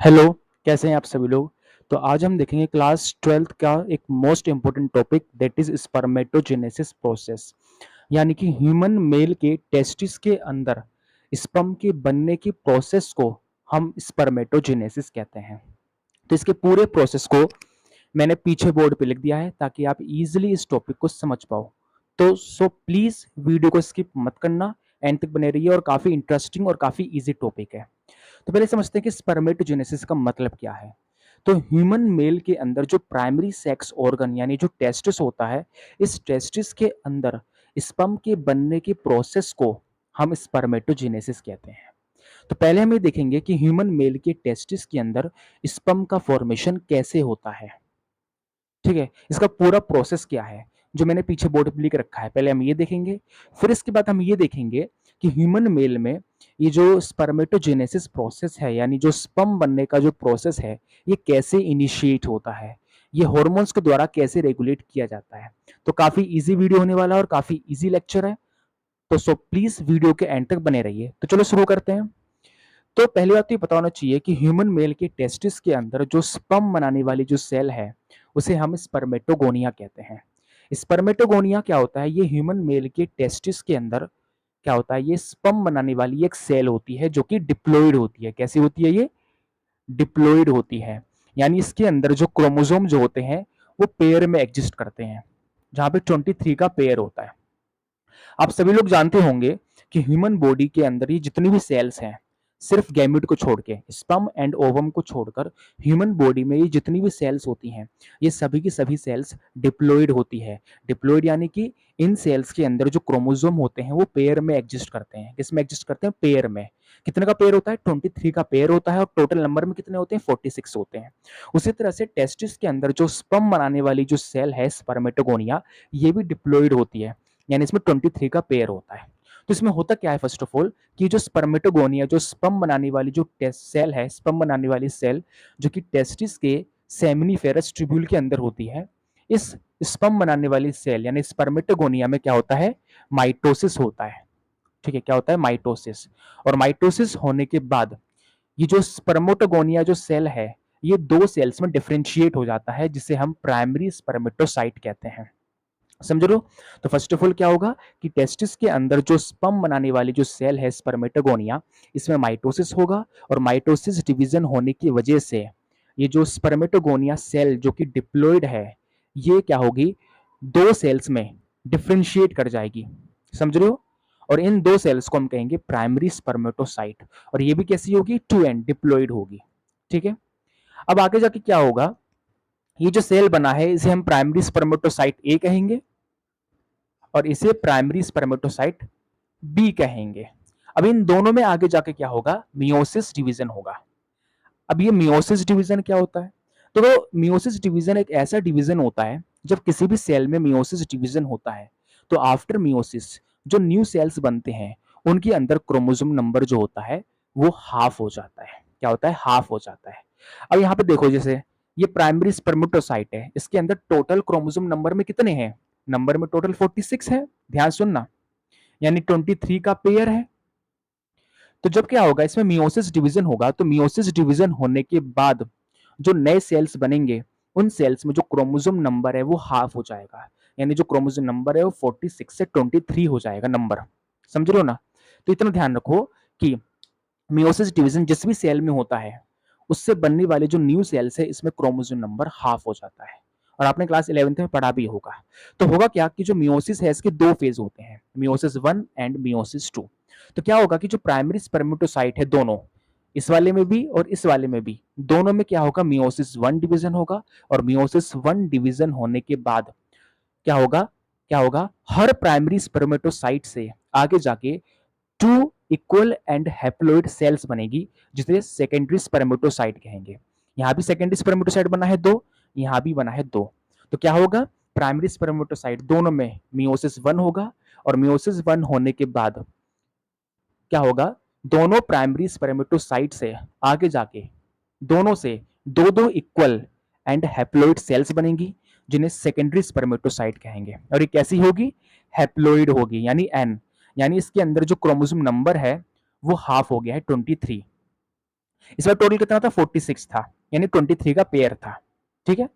Hello, कैसे हैं आप सभी लोग? तो आज हम देखेंगे क्लास 12th का एक most important topic that is spermatogenesis process. यानी कि ह्यूमन मेल के टेस्टिस के अंदर स्पर्म के बनने की प्रोसेस को हम स्पर्मेटोजेनेसिस कहते हैं। तो इसके पूरे प्रोसेस को मैंने पीछे बोर्ड पे लिख दिया है ताकि आप इजीली इस टॉपिक को समझ पाओ। तो प्लीज़ वीडियो को स्किप मत करना, एंड तक बने रहिए और काफ़ी इंटरेस्टिंग और काफ़ी ईज़ी टॉपिक है। तो पहले समझते हैं कि स्पर्मेटोजेनेसिस का मतलब क्या है। तो ह्यूमन मेल के अंदर जो प्राइमरी सेक्स ऑर्गन यानी जो टेस्टिस होता है, इस टेस्टिस के अंदर स्पर्म के बनने की प्रोसेस को हम स्पर्मेटोजेनेसिस कहते हैं। तो पहले हम ये देखेंगे कि ह्यूमन मेल के टेस्टिस के अंदर स्पर्म का फॉर्मेशन कैसे होता है। ठीक है, इसका पूरा प्रोसेस क्या है जो मैंने पीछे बोर्ड पे लिख रखा है, पहले हम ये देखेंगे। फिर इसके बाद हम ये देखेंगे कि ह्यूमन मेल में ये जो स्पर्मेटोजेनेसिस प्रोसेस है यानी जो स्पर्म बनने का जो प्रोसेस है, ये कैसे इनिशिएट होता है, ये हॉर्मोन्स के द्वारा कैसे रेगुलेट किया जाता है। तो काफी इजी वीडियो होने वाला है और काफी इजी लेक्चर है। तो प्लीज वीडियो के एंड तक बने रहिए। तो चलो शुरू करते हैं। तो पहली बात तो ये पता होना चाहिए कि ह्यूमन मेल के टेस्टिस के अंदर जो स्पर्म बनाने वाली जो सेल है, उसे हम स्पर्मेटोगोनिया कहते हैं। स्पर्मेटोगोनिया क्या होता है? ये ह्यूमन मेल के टेस्टिस के अंदर क्या होता है, ये स्पर्म बनाने वाली एक सेल होती है जो कि डिप्लॉइड होती है। कैसी होती है ये? डिप्लॉइड होती है। यानी इसके अंदर जो क्रोमोसोम जो होते हैं वो पेयर में एग्जिस्ट करते हैं, जहां पे 23 का पेयर होता है। आप सभी लोग जानते होंगे कि ह्यूमन बॉडी के अंदर ये जितनी भी सेल्स हैं, सिर्फ गैमेट को छोड़ के, स्पर्म एंड ओवम को छोड़कर ह्यूमन बॉडी में ये जितनी भी सेल्स होती हैं, ये सभी की सभी सेल्स डिप्लॉइड होती है। डिप्लॉइड यानी कि इन सेल्स के अंदर जो क्रोमोसोम होते हैं वो पेयर में एग्जिस्ट करते हैं। किसमें एग्जिस्ट करते हैं? पेयर में। कितने का पेयर होता है? 23 का पेयर होता है। और टोटल नंबर में कितने होते हैं? 46 होते हैं। उसी तरह से टेस्टिस के अंदर जो स्पर्म बनाने वाली जो सेल है स्पर्मेटोगोनिया, ये भी डिप्लॉइड होती है, यानी इसमें 23 का पेयर होता है। तो इसमें होता क्या है? फर्स्ट ऑफ ऑल कि जो स्पर्मेटोगोनिया, जो स्पर्म बनाने वाली जो सेल है, स्पर्म बनाने वाली सेल जो कि टेस्टिस के सेमिनिफेरस ट्यूब्यूल के अंदर होती है, इस स्पर्म बनाने वाली सेल यानी स्पर्मेटोगोनिया में क्या होता है? माइटोसिस होता है। ठीक है, क्या होता है? माइटोसिस। और माइटोसिस होने के बाद ये जो स्पर्मेटोगोनिया जो सेल है, ये दो सेल्स में डिफरेंशिएट हो जाता है, जिसे हम प्राइमरी स्पर्मेटोसाइट कहते हैं। समझ रहे हो? तो फर्स्ट ऑफ ऑल क्या होगा कि टेस्टिस के अंदर जो स्पर्म बनाने वाली जो सेल है स्पर्मेटोगोनिया, इसमें माइटोसिस होगा। और माइटोसिस डिवीजन होने की वजह से ये जो स्पर्मेटोगोनिया सेल जो कि डिप्लॉइड है, ये क्या होगी? दो सेल्स में डिफरेंशिएट कर जाएगी। समझ रहे हो? और इन दो सेल्स को हम कहेंगे प्राइमरी स्पर्मेटोसाइट। और ये भी कैसी होगी? टू एंड डिप्लॉइड होगी। ठीक है, अब आगे जाके क्या होगा? ये जो सेल बना है इसे हम प्राइमरी स्पर्मेटोसाइट ए कहेंगे और इसे प्राइमरी स्पर्मेटोसाइट बी कहेंगे। अब इन दोनों में आगे जाके क्या होगा? मियोसिस डिवीजन होगा। अब ये मियोसिस डिवीजन क्या होता है? तो मियोसिस डिवीजन एक ऐसा डिवीजन होता है, जब किसी भी सेल में मियोसिस डिवीजन होता है तो आफ्टर मियोसिस जो न्यू सेल्स बनते हैं, उनके अंदर क्रोमोसोम नंबर जो होता है वो हाफ हो जाता है। क्या होता है? हाफ हो जाता है। अब यहाँ पे देखो, जैसे ये प्राइमरी स्पर्मेटोसाइट है, इसके अंदर टोटल क्रोमोसोम नंबर में कितने हैं? नंबर में टोटल 46 है। ध्यान सुनना, यानी 23 का पेयर है। तो जब क्या होगा? इसमें मियोसिस डिवीजन होगा, तो मियोसिस डिवीजन होने के बाद जो नए सेल्स बनेंगे, उन सेल्स में जो क्रोमोसोम नंबर है वो हाफ हो जाएगा। यानी जो क्रोमोसोम नंबर है वो 46 से 23 हो जाएगा नंबर। समझ रहे हो ना? तो इतना ध्यान रखो कि मियोसिस डिवीजन जिस भी सेल में होता है, उससे बनने वाले जो न्यू सेल्स है, इसमें क्रोमोसोम नंबर हाफ हो जाता है। और आपने क्लास 11th में पढ़ा भी होगा। तो होगा क्या कि जो मियोसिस है इसके दो फेज होते हैं, मियोसिस 1 एंड मियोसिस 2। तो क्या होगा कि जो प्राइमरी स्पर्मेटोसाइट है, दोनों, इस वाले में भी और इस वाले में भी, दोनों में क्या होगा? मियोसिस 1 डिवीजन होगा। और मियोसिस 1 डिवीजन होने के बाद क्या होगा? क्या होगा? हर प्राइमरी स्पर्मेटोसाइट से आगे जाके two equal and haploid cells बनेगी, जिसे सेकेंडरी स्पर्मेटोसाइट कहेंगे। यहां भी सेकेंडरी स्पर्मेटोसाइट बना है दो, यहां भी बना है दो। तो क्या होगा? प्राइमरी स्पर्मेटोसाइट दोनों में मियोसिस 1 होगा। और मियोसिस 1 होने के बाद क्या होगा? दोनों प्राइमरी स्पर्मेटोसाइट से आगे जाके दोनों से दो दो इक्वल एंड हैप्लॉइड सेल्स बनेंगी, जिन्हें सेकेंडरी स्पर्मेटोसाइट कहेंगे। और ये कैसी होगी? हैप्लॉइड होगी, यानी एन। यानी इसके अंदर जो क्रोमोसोम नंबर है वो हाफ हो गया है, 23। इसमें टोटल कितना था, 46 था, यानी 23 का पेयर था। ठीक है,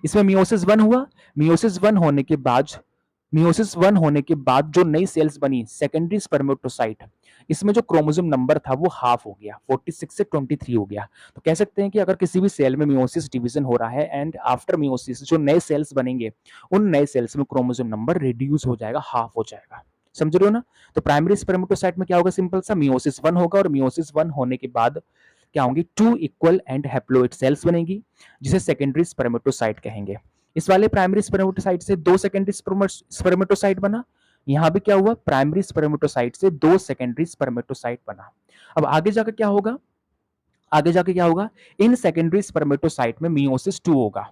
इसमें मियोसिस 1 हुआ। मियोसिस 1 होने के बाद मियोसिस 1 होने के बाद जो नई सेल्स बनी सेकेंडरी स्पर्मेटोसाइट, इसमें जो क्रोमोसोम नंबर था वो हाफ हो गया, 46 से 23 हो गया। तो कह सकते हैं कि अगर किसी भी सेल में मियोसिस डिवीजन हो रहा है एंड आफ्टर मियोसिस जो नए सेल्स बनेंगे उन नए सेल्स में क्रोमोसोम नंबर रिड्यूस हो जाएगा, हाफ हो जाएगा। समझ रहे हो ना? तो प्राइमरी स्पर्मेटोसाइट में क्या होगा, सिंपल सा मियोसिस 1 होगा और मियोसिस 1 होने के बाद क्या होंगी, 2 इक्वल एंड हैप्लोइड सेल्स बनेगी जिसे सेकेंडरी स्पर्मेटोसाइट कहेंगे। इस वाले प्राइमरी स्पर्मेटोसाइट से 2 सेकेंडरी स्पर्मेटोसाइट बना। यहां भी क्या हुआ, प्राइमरी स्पर्मेटोसाइट से 2 सेकेंडरी स्पर्मेटोसाइट बना। अब आगे जाकर क्या होगा, आगे जाके क्या होगा, इन सेकेंडरी स्पर्मेटोसाइट में मियोसिस 2 होगा।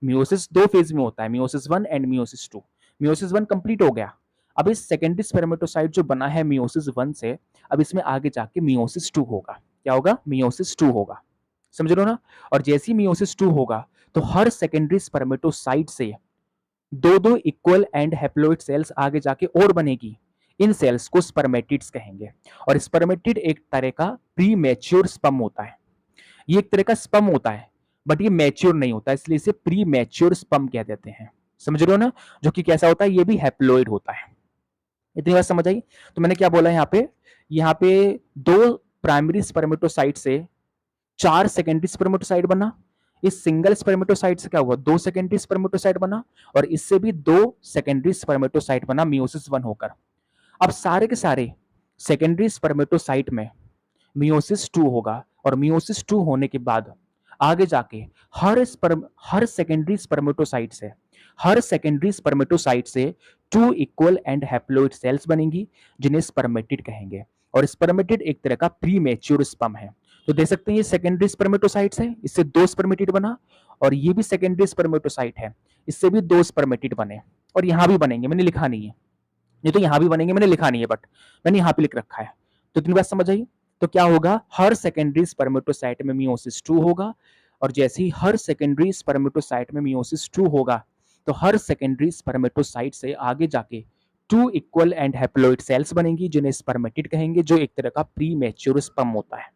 मियोसिस 2 फेज में होता है, meiosis 1 and meiosis 2। Meiosis 1 complete हो गया। अब इस सेकेंडरी स्पर्मेटोसाइट जो बना है मियोसिस 1 से, अब इसमें आगे जाके मियोसिस 2 होगा। क्या होगा, मियोसिस 2 होगा। समझ रहे हो ना? और जैसे ही मियोसिस 2 होगा तो हर सेकेंडरी स्पर्मेटोसाइट से दो दो इक्वल एंड हैप्लोइड सेल्स आगे जाके और बनेगी। इन सेल्स को स्पर्मेटिड्स कहेंगे। और स्पर्मेटिड एक तरह का प्री मैच्योर स्पर्म होता है। ये एक तरह का स्पर्म होता है बट ये मैच्योर नहीं होता, इसलिए इसे प्री मैच्योर स्पर्म कह देते हैं। समझ रहे हो ना? जो कि कैसा होता है, ये भी हैप्लोइड होता है। इतनी बात समझ आई? तो मैंने क्या बोला यहाँ पे 2 प्राइमरी स्पर्मेटोसाइट से 4 सेकेंडरी स्पर्मेटोसाइट बना। इस सिंगल स्पर्मेटोसाइट से क्या हुआ, 2 सेकेंडरी स्पर्मेटोसाइट बना और इससे भी 2 सेकेंडरी स्पर्मेटोसाइट बना मियोसिस 1 होकर। अब सारे के सारे सेकेंडरी स्पर्मेटोसाइट में मियोसिस 2 होगा और मियोसिस 2 होने के बाद आगे जाके हर सेकेंडरी स्पर्मेटोसाइट से 2 इक्वल एंड हैप्लोइड सेल्स बनेंगी जिन्हें स्पर्मेटिड कहेंगे। और स्पर्मेटिड एक तरह का प्री मैच्योर स्पर्म है। तो देख सकते हैं ये सेकेंडरी स्पर्मेटोसाइट्स है, इससे 2 स्पर्मेटिड बना और ये भी सेकेंडरी स्पर्मेटोसाइट है, इससे भी 2 स्पर्मेटिड बने और यहां भी बनेंगे, मैंने लिखा नहीं है। ये तो यहां भी बनेंगे, मैंने लिखा नहीं है बट मैंने यहां पे लिख रखा है। तो इतनी बात समझ आई? तो क्या होगा, हर सेकेंडरी स्पर्मेटोसाइट में मियोसिस 2 होगा और जैसे ही हर सेकेंडरी स्पर्मेटोसाइट में मियोसिस 2 होगा तो हर सेकेंडरी स्पर्मेटोसाइट से आगे जाके 2 इक्वल एंड हैप्लोइड सेल्स बनेंगी जिन्हें स्पर्मेटिड कहेंगे, जो एक तरह का प्री मैच्योर स्पर्म होता है।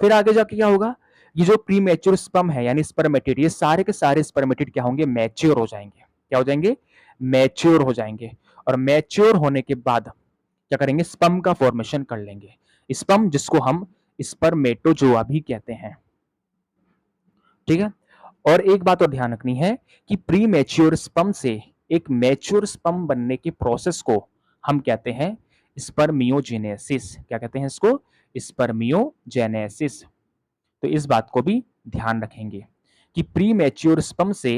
फिर आगे जाके क्या होगा, ये जो प्री मैच्योर स्पर्म है यानी स्पर्मेटिड, ये सारे के सारे स्पर्मेटिड क्या होंगे, मैच्योर हो जाएंगे। क्या हो जाएंगे, मैच्योर हो जाएंगे। और मैच्योर होने के बाद क्या करेंगे, स्पर्म का फॉर्मेशन कर लेंगे। स्पर्म जिसको हम स्पर्मेटोजोआ भी कहते हैं। ठीक है, और एक बात और ध्यान रखनी है कि प्री मैच्योर स्पर्म से एक मैच्योर स्पर्म बनने के प्रोसेस को हम कहते हैं स्पर्मियोजेनेसिस। क्या कहते हैं इसको, स्पर्मियोजेनेसिस। तो इस बात को भी ध्यान रखेंगे कि प्री मैच्योर स्पर्म से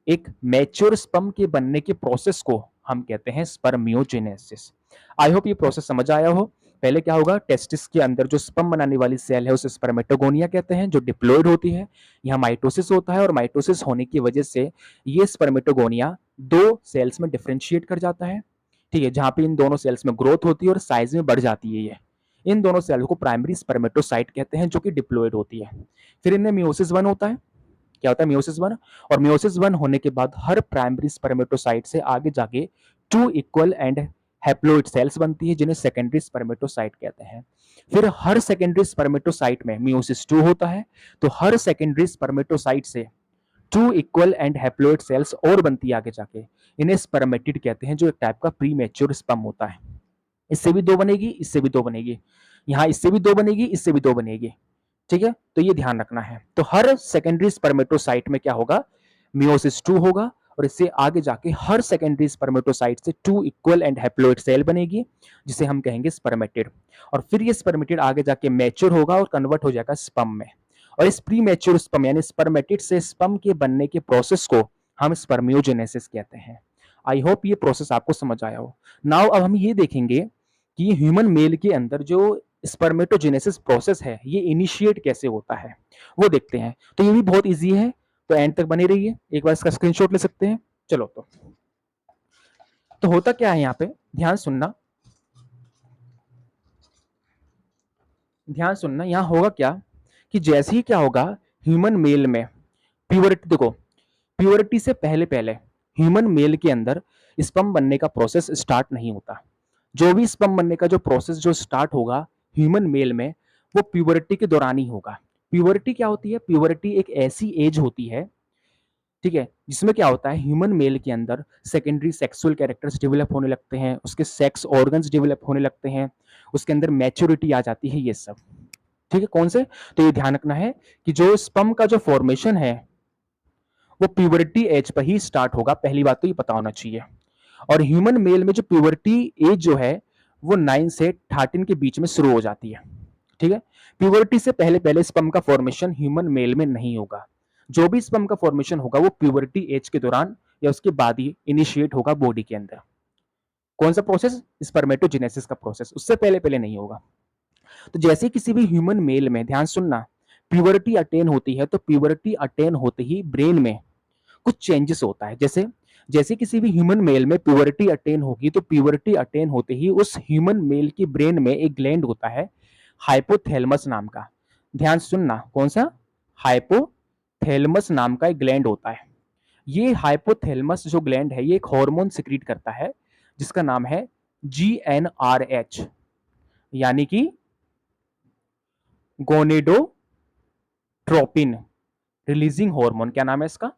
एक मैच्योर स्पर्म के बनने के प्रोसेस को हम कहते हैं स्पर्मियोजेनेसिस। आई होप ये प्रोसेस समझ आया हो। पहले क्या होगा, टेस्टिस के अंदर जो स्पर्म बनाने वाली सेल है उसे स्पर्मेटोगोनिया कहते हैं, जो डिप्लॉयड होती है। यहाँ माइटोसिस होता है और माइटोसिस होने की वजह से ये स्पर्मेटोगोनिया 2 सेल्स में डिफरेंशिएट कर जाता है। ठीक है, जहां पे इन दोनों सेल्स में ग्रोथ होती है और साइज में बढ़ जाती है। ये इन दोनों सेल को प्राइमरी स्पर्मेटोसाइट कहते हैं, जो कि डिप्लॉयड होती है। फिर इनमें मियोसिस 1 होता है। क्या होता है, मियोसिस 1। और मियोसिस 1 होने के बाद हर प्राइमरी स्पर्मेटोसाइट से आगे जाके 2 इक्वल एंड हैप्लोइड सेल्स बनती है जिन्हें सेकेंडरी स्पर्मेटोसाइट कहते हैं। फिर हर सेकेंडरी स्पर्मेटोसाइट में मियोसिस 2 होता है, तो हर सेकेंडरी स्पर्मेटोसाइट से 2 इक्वल एंड हैप्लोइड सेल्स और बनती है आगे जाके, इन्हें स्पर्मेटिड कहते हैं, जो एक टाइप का प्री मैच्योर स्पर्म होता है। इससे भी 2 बनेगी, इससे भी 2 बनेगी, यहाँ इससे भी 2 बनेगी, इससे भी 2 बनेगी। ठीक है, तो ये ध्यान रखना है। तो हर सेकेंडरी स्पर्मेटोसाइट में क्या होगा, मियोसिस 2 होगा और इससे आगे जाके हर सेकेंडरी स्पर्मेटोसाइट से 2 इक्वल एंड हैप्लोइड सेल बनेगी जिसे हम कहेंगे स्पर्मेटिड। और फिर ये स्पर्मेटिड आगे जाके मैच्योर होगा और कन्वर्ट हो जाएगा स्पर्म में। और इस प्री मैच्योर स्पर्म यानी स्पर्मेटिड से स्पर्म के बनने के प्रोसेस को हम स्पर्मियोजेनेसिस कहते हैं। आई होप ये प्रोसेस आपको समझ आया हो। नाउ अब हम ये देखेंगे कि ह्यूमन मेल के अंदर जो स्पर्मेटोजेनेसिस प्रोसेस है ये इनिशिएट कैसे होता है, वो देखते हैं। तो ये भी बहुत इजी है, तो एंड तक बने रहिए, एक बार इसका स्क्रीनशॉट ले सकते हैं। चलो तो होता क्या है यहाँ पे, ध्यान सुनना, ध्यान सुनना। यहाँ होगा क्या कि जैसे ही क्या होगा, ह्यूमन मेल में प्यूबर्टी, देखो प्यूबर्टी से पहले पहले ह्यूमन मेल के अंदर स्पर्म बनने का प्रोसेस स्टार्ट नहीं होता। जो भी स्पर्म बनने का जो प्रोसेस जो स्टार्ट होगा ह्यूमन मेल में, वो प्यूबर्टी के दौरान ही होगा। प्यूबर्टी क्या होती है? प्यूबर्टी एक ऐसी एज होती है, ठीक है, जिसमें क्या होता है, ह्यूमन मेल के अंदर सेकेंडरी सेक्सुअल कैरेक्टर्स डेवलप होने लगते हैं, उसके सेक्स ऑर्गन्स डेवलप होने लगते हैं, उसके अंदर मैच्योरिटी आ जाती है, ये सब। ठीक है, कौन से? तो ये ध्यान रखना है कि जो स्पर्म का जो फॉर्मेशन है वो प्यूबर्टी एज पर ही स्टार्ट होगा, पहली बात तो ये पता होना चाहिए। और ह्यूमन मेल में जो प्यूबर्टी एज जो है वो 9 से 13 के बीच में शुरू हो जाती है। ठीक है, प्यूबर्टी से पहले पहले स्पर्म का फॉर्मेशन ह्यूमन मेल में नहीं होगा। जो भी स्पर्म का फॉर्मेशन होगा वो प्यूबर्टी एज के दौरान या उसके बाद ही इनिशिएट होगा बॉडी के अंदर। कौन सा प्रोसेस? स्पर्मेटोजेनेसिस का प्रोसेस, उससे पहले पहले नहीं होगा। तो जैसे किसी भी ह्यूमन मेल में, ध्यान सुनना, प्यूबर्टी अटेन होती है तो प्यूबर्टी अटेन होते ही ब्रेन में कुछ चेंजेस होता है। जैसे जैसे किसी भी ह्यूमन मेल में प्यूबर्टी अटेन होगी तो प्यूबर्टी अटेन होते ही उस ह्यूमन मेल की ब्रेन में एक ग्लैंड होता है हाइपोथैलेमस नाम का। ध्यान सुनना, कौन सा? हाइपोथैलेमस नाम का एक ग्लैंड होता है। ये हाइपोथैलेमस जो ग्लैंड है ये एक हार्मोन सिक्रीट करता है जिसका नाम है GnRH, यानी कि गोनेडोट्रोपिन रिलीजिंग हार्मोन। क्या नाम है इसका?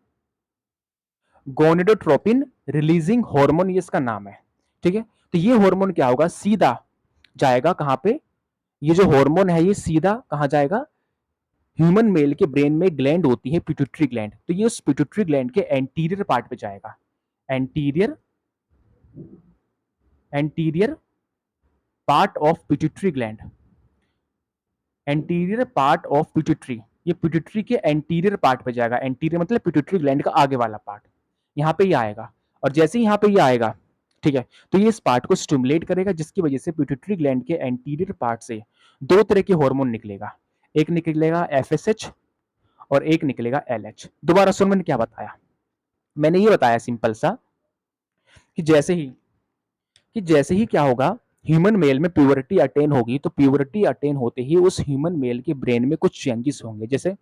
गोनेडोट्रोपिन रिलीजिंग हार्मोन, ये इसका नाम है। ठीक है, तो ये हार्मोन क्या होगा, सीधा जाएगा कहां पे? ये जो हार्मोन है ये सीधा कहां जाएगा? ह्यूमन मेल के ब्रेन में ग्लैंड होती है पिट्यूटरी ग्लैंड, तो ये उस पिट्यूटरी ग्लैंड के एंटीरियर पार्ट पे जाएगा। Anterior anterior part of pituitary gland, anterior part of pituitary, ये पिट्यूटरी के एंटीरियर पार्ट पे जाएगा। एंटीरियर मतलब पिट्यूटरी ग्लैंड का आगे वाला पार्ट, यहाँ पे ये आएगा। और जैसे ही यहाँ पे ये आएगा, ठीक है, तो ये इस पार्ट को स्टिमुलेट करेगा जिसकी वजह से पिट्यूटरी ग्लैंड के एंटीरियर पार्ट से दो तरह के हार्मोन निकलेगा, एक निकलेगा FSH और एक निकलेगा LH। दोबारा सुन, मैंने क्या बताया? मैंने ये बताया सिंपल सा कि जैसे ही क्या होगा, ह्यूमन मेल में प्यूबर्टी अटेन होगी तो प्यूबर्टी अटेन होते ही उस ह्यूमन मेल के ब्रेन में कुछ चेंजेस होंगे। जैसे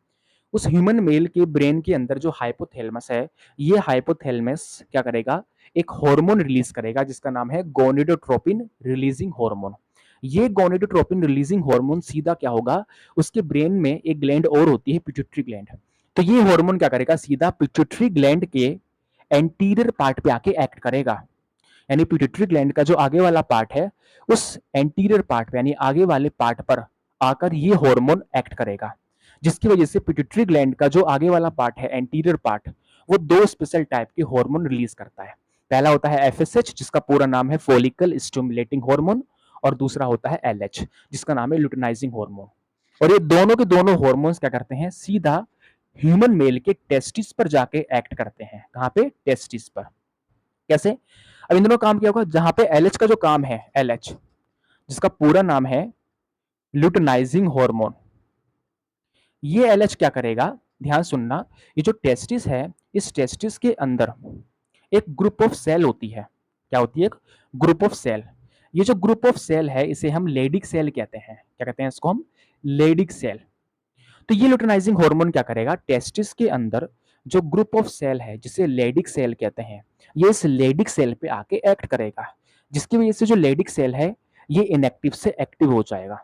उस ह्यूमन मेल के ब्रेन के अंदर जो हाइपोथैलेमस है, ये हाइपोथैलेमस क्या करेगा, एक हार्मोन रिलीज करेगा जिसका नाम है गोनेडोट्रोपिन रिलीजिंग हार्मोन। ये गोनेडोट्रोपिन रिलीजिंग हार्मोन सीधा क्या होगा, उसके ब्रेन में एक ग्लैंड और होती है पिट्यूटरी ग्लैंड, तो ये हार्मोन क्या करेगा, सीधा पिट्यूटरी ग्लैंड के एंटीरियर पार्ट पे आके एक्ट करेगा। यानी पिट्यूटरी ग्लैंड का जो आगे वाला पार्ट है उस एंटीरियर पार्ट पे यानी आगे वाले पार्ट पर आकर ये हार्मोन एक्ट करेगा, जिसकी वजह से पिट्यूटरी ग्लैंड का जो आगे वाला पार्ट है, एंटीरियर पार्ट, वो दो स्पेशल टाइप के हार्मोन रिलीज करता है। पहला होता है FSH जिसका पूरा नाम है फॉलिकल स्टिमुलेटिंग हार्मोन, और दूसरा होता है LH जिसका नाम है लुटेनाइजिंग हार्मोन। और ये दोनों के दोनों हार्मोन्स क्या करते हैं, सीधा ह्यूमन मेल के टेस्टिस पर जाके एक्ट करते हैं। कहां पे? टेस्टिस पर। कैसे? अब इन दोनों काम किया होगा, जहां पे LH का जो काम है, LH जिसका पूरा नाम है लुटेनाइजिंग हार्मोन, ये LH क्या करेगा, ध्यान सुनना, ये जो टेस्टिस है, इस टेस्टिस के अंदर एक ग्रुप ऑफ सेल होती है। क्या होती है? एक ग्रुप ऑफ सेल। ये जो ग्रुप ऑफ सेल है इसे हम लेडिक सेल कहते हैं। क्या कहते हैं इसको हम? Leydig cell. तो ये लुटेनाइजिंग हार्मोन क्या करेगा, टेस्टिस के अंदर जो ग्रुप ऑफ सेल है जिसे लेडिक सेल कहते हैं, ये इस लेडिक सेल पे आके एक्ट करेगा, जिसकी वजह से जो लेडिक सेल है ये इनएक्टिव से एक्टिव हो जाएगा।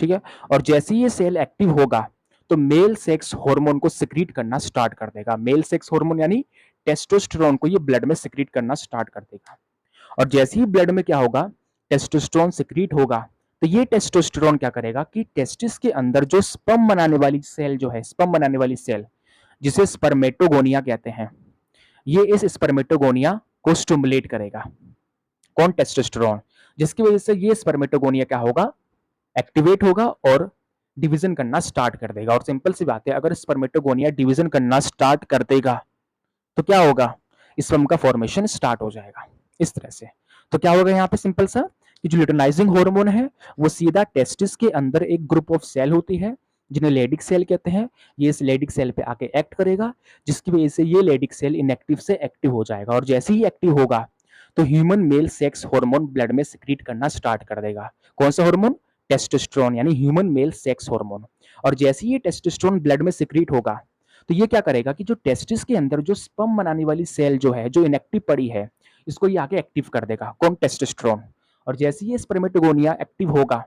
ठीक है, और जैसे ही ये सेल एक्टिव होगा तो मेल सेक्स हार्मोन को सिक्रीट करना स्टार्ट कर देगा। मेल सेक्स हार्मोन यानी टेस्टोस्टेरोन को ये ब्लड में सिक्रीट करना स्टार्ट कर देगा। और जैसे ही ब्लड में क्या होगा, टेस्टोस्टेरोन सिक्रीट होगा, तो ये टेस्टोस्टेरोन क्या करेगा कि टेस्टिस के अंदर जो स्पर्म बनाने वाली सेल जो है, स्पर्म बनाने वाली सेल जिसे स्पर्मेटोगोनिया कहते हैं, ये इस स्पर्मेटोगोनिया को स्टिमुलेट करेगा। कौन? टेस्टोस्टेरोन। जिसकी वजह से ये स्पर्मेटोगोनिया क्या होगा, एक्टिवेट होगा और डिवीजन करना स्टार्ट कर देगा। और सिंपल सी बात है, अगर स्पर्मेटोगोनिया डिवीजन करना स्टार्ट कर देगा तो क्या होगा, स्पर्म का फॉर्मेशन स्टार्ट हो जाएगा इस तरह से। तो क्या होगा यहाँ पे सिंपल सा कि जो लुटेनाइजिंग हार्मोन है वो सीधा टेस्टिस के अंदर एक ग्रुप ऑफ सेल होती है जिन्हें लेडिक सेल कहते हैं, ये इस लेडिक सेल पे आके एक्ट करेगा, जिसकी वजह से ये लेडिक सेल इनएक्टिव से एक्टिव हो जाएगा। और जैसे ही एक्टिव होगा तो human male sex hormone blood में सिक्रीट करना स्टार्ट कर देगा। कौन सा हार्मोन? टेस्टोस्टेरोन, यानी ह्यूमन मेल सेक्स हार्मोन। और जैसे ही ये टेस्टोस्टेरोन ब्लड में सिक्रीट होगा तो ये क्या करेगा कि जो टेस्टिस के अंदर जो स्पर्म बनाने वाली सेल जो है, जो इनएक्टिव पड़ी है, इसको ये आगे एक्टिव कर देगा। कौन? टेस्टोस्टेरोन। और जैसे ही ये स्पर्मेटोगोनिया एक्टिव होगा,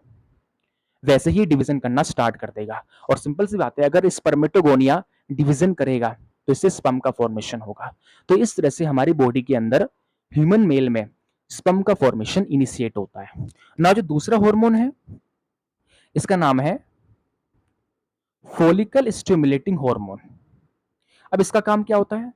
वैसे ही डिवीजन करना स्टार्ट कर देगा। और सिंपल सी बात है, अगर स्पर्मेटोगोनिया डिवीजन करेगा तो इससे स्पर्म का फॉर्मेशन होगा। तो इस तरह से हमारी बॉडी के अंदर ह्यूमन मेल में स्पर्म का फॉर्मेशन इनिशिएट होता है ना। जो दूसरा हार्मोन है इसका नाम है फॉलिकल स्टिमुलेटिंग हार्मोन। अब इसका काम क्या होता है?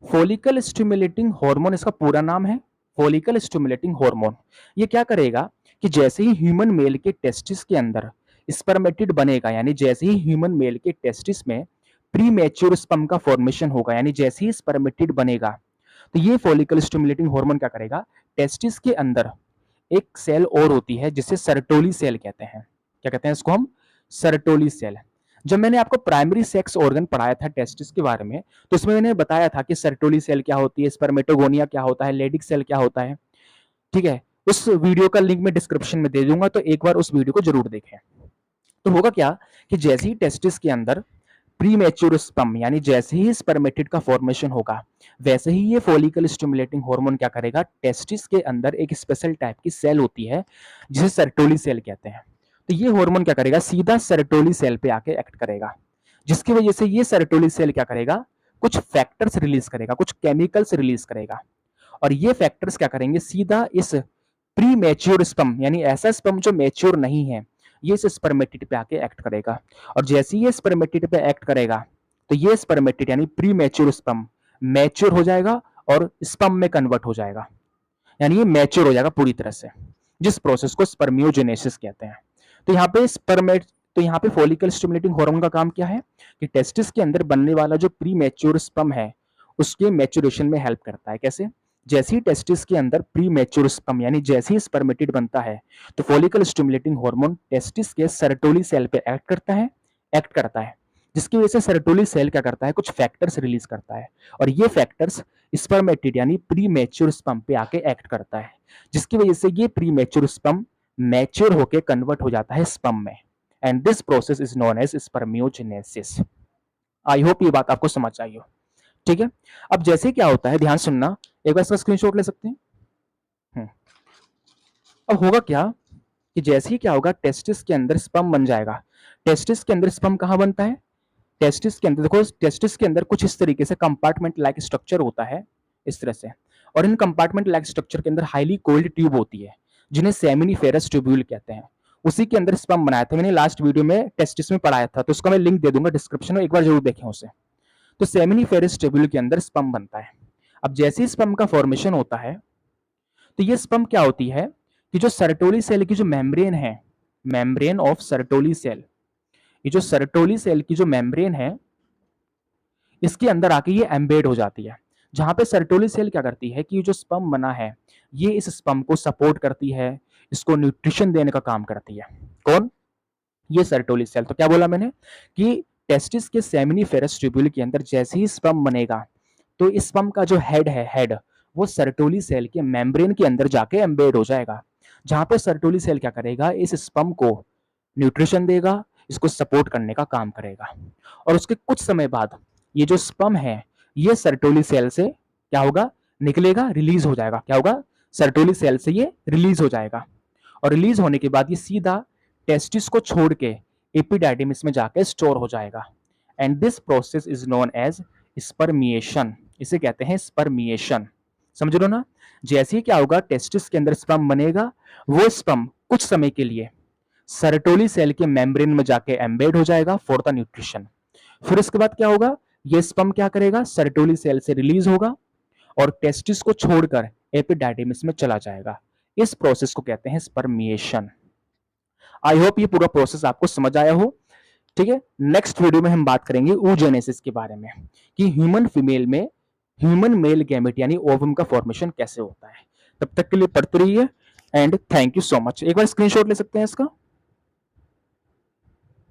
फॉलिकल स्टिमुलेटिंग हार्मोन इसका पूरा नाम है फॉलिकल स्टिमुलेटिंग हार्मोन। ये क्या करेगा कि जैसे ही ह्यूमन मेल के टेस्टिस के अंदर स्पर्मेटिड बनेगा, यानी जैसे ही ह्यूमन मेल के टेस्टिस में प्री मैच्योर स्पर्म का फॉर्मेशन होगा, यानी जैसे ही स्पर्मेटिड बनेगा, तो ये फॉलिकल स्टिमुलेटिंग हार्मोन क्या करेगा, टेस्टिस के अंदर एक सेल और होती है जिसे सर्टोली सेल कहते हैं। क्या कहते हैं इसको हम? Sertoli cell. जब मैंने आपको प्राइमरी सेक्स ऑर्गन पढ़ाया था टेस्टिस के बारे में, तो इसमें मैंने बताया था कि सर्टोली सेल क्या होती है, स्पर्मेटोगोनिया क्या होता है, लेडिक सेल क्या होता है। ठीक है, उस वीडियो का लिंक मैं डिस्क्रिप्शन में दे दूंगा, तो एक बार उस वीडियो को जरूर देखें। तो होगा क्या कि जैसे ही टेस्टिस के अंदर प्री मैच्योर स्पर्म, यानी जैसे ही स्पर्मेटिड का फॉर्मेशन होगा, वैसे ही ये फॉलिकल स्टिमुलेटिंग हार्मोन क्या करेगा, टेस्टिस के अंदर एक स्पेशल टाइप की सेल होती है जिसे सर्टोली सेल कहते हैं। तो ये हार्मोन क्या करेगा, सीधा सर्टोली सेल पे आके एक्ट करेगा, जिसकी वजह से ये सर्टोली सेल क्या करेगा, कुछ फैक्टर्स रिलीज करेगा, कुछ केमिकल्स रिलीज करेगा। और ये फैक्टर्स क्या करेंगे, सीधा इस प्री मैच्योर स्पर्म, यानी ऐसा स्पर्म जो मैच्योर नहीं है, ये इस स्पर्मेटिड पे आके एक्ट करेगा। और जैसे ही ये स्पर्मेटिड पे एक्ट करेगा, तो ये स्पर्मेटिड यानी प्री मैच्योर स्पर्म मैच्योर हो जाएगा और स्पर्म में कन्वर्ट हो जाएगा, यानी ये मैच्योर हो जाएगा पूरी तरह से, जिस प्रोसेस को स्पर्मियोजेनेसिस कहते हैं। तो यहाँ पे तो यहाँ पे फॉलिकल स्टिमुलेटिंग हार्मोन का काम क्या है कि टेस्टिस के अंदर बनने वाला जो प्री मैच्योर स्पर्म है उसके मैच्योरेशन में हेल्प करता है। कैसे? जैसे ही टेस्टिस के अंदर प्री मैच्योर स्पर्म, यानी जैसे ही स्पर्मेटिड बनता है, तो फॉलिकल स्टिमुलेटिंग हार्मोन टेस्टिस के सर्टोली सेल पे एक्ट करता है, जिसकी वजह से सर्टोली सेल क्या करता है, कुछ फैक्टर्स रिलीज करता है। और ये फैक्टर्स स्पर्मेटिड यानी प्री मैच्योर स्पर्म पे आके एक्ट करता है, जिसकी वजह से ये प्री मैच्योर स्पर्म मैच्योर होके कन्वर्ट हो जाता है स्पर्म में। And this process is known as spermiogenesis. I hope ये बात आपको समझ आई हो। ठीक है, अब जैसे क्या होता है, ध्यान सुनना, एक बार इसका स्क्रीनशॉट ले सकते हैं। अब होगा क्या कि जैसे ही क्या होगा, टेस्टिस के अंदर स्पर्म बन जाएगा। टेस्टिस के अंदर स्पर्म कहां बनता है, टेस्टिस के अंदर देखो, टेस्टिस के अंदर कुछ इस तरीके से कंपार्टमेंट लाइक स्ट्रक्चर होता है, इस तरह से। और इन कंपार्टमेंट लाइक स्ट्रक्चर के अंदर हाईली कोल्ड ट्यूब होती है, जिन्हें सेमिनिफेरस ट्यूब्यूल कहते हैं। उसी के अंदर स्पर्म बनाया था मैंने, लास्ट वीडियो में टेस्टिस में पढ़ाया था, तो उसका मैं लिंक दे दूंगा डिस्क्रिप्शन में, एक बार जरूर देखें उसे। तो सेमिनिफेरस ट्यूब्यूल के अंदर स्पर्म बनता है। अब जैसे ही स्पर्म का फॉर्मेशन होता है, तो ये स्पर्म क्या होती है कि जो सर्टोली सेल की जो मेम्ब्रेन है, मेम्ब्रेन ऑफ सर्टोली सेल, ये जो सर्टोली सेल की जो मेम्ब्रेन है, इसके अंदर आके ये एम्बेड हो जाती है। जहां पे सर्टोली सेल क्या करती है कि जो स्पर्म बना है, ये इस स्पर्म को सपोर्ट करती है, इसको न्यूट्रिशन देने का काम करती है। कौन? ये सर्टोली सेल। तो क्या बोला मैंने कि टेस्टिस के सेमिनिफेरस ट्यूब्यूल के अंदर जैसे ही स्पर्म बनेगा, तो इस स्पर्म का जो हेड वो सर्टोली सेल के मेम्ब्रेन के अंदर जाके एम्बेड हो जाएगा, जहां पे सर्टोली सेल क्या करेगा, इस स्पर्म को न्यूट्रिशन देगा, इसको सपोर्ट करने का काम करेगा। और उसके कुछ समय बाद ये जो स्पर्म है, ये सर्टोली सेल से क्या होगा, निकलेगा, रिलीज हो जाएगा। क्या होगा, सर्टोली सेल से ये रिलीज हो जाएगा। और रिलीज होने के बाद ये सीधा टेस्टिस को छोड़ के एपिडाइडिमिस में जाके स्टोर हो जाएगा। And this process is known as spermiation. इसे कहते हैं स्पर्मिएशन। समझ लो ना? जैसे ही क्या होगा, टेस्टिस के अंदर स्पर्म बनेगा, वो स्पर्म कुछ समय के लिए सर्टोली सेल के मेम्ब्रेन में जाके एम्बेड हो जाएगा फॉर द न्यूट्रिशन। फिर इसके बाद क्या होगा, ये स्पर्म क्या करेगा, सर्टोली सेल से रिलीज होगा और टेस्टिस को छोड़कर एपिडाइडिमिस में चला जाएगा। इस प्रोसेस को कहते हैं स्पर्मिएशन। आई होप ये पूरा प्रोसेस आपको समझ आया हो। ठीक है, नेक्स्ट वीडियो में हम बात करेंगे oogenesis के बारे में, कि ह्यूमन मेल गैमेट यानी ओवम का फॉर्मेशन कैसे होता है। तब तक के लिए पढ़ते रहिए and thank you so much. एक बार स्क्रीनशॉट ले सकते हैं इसका।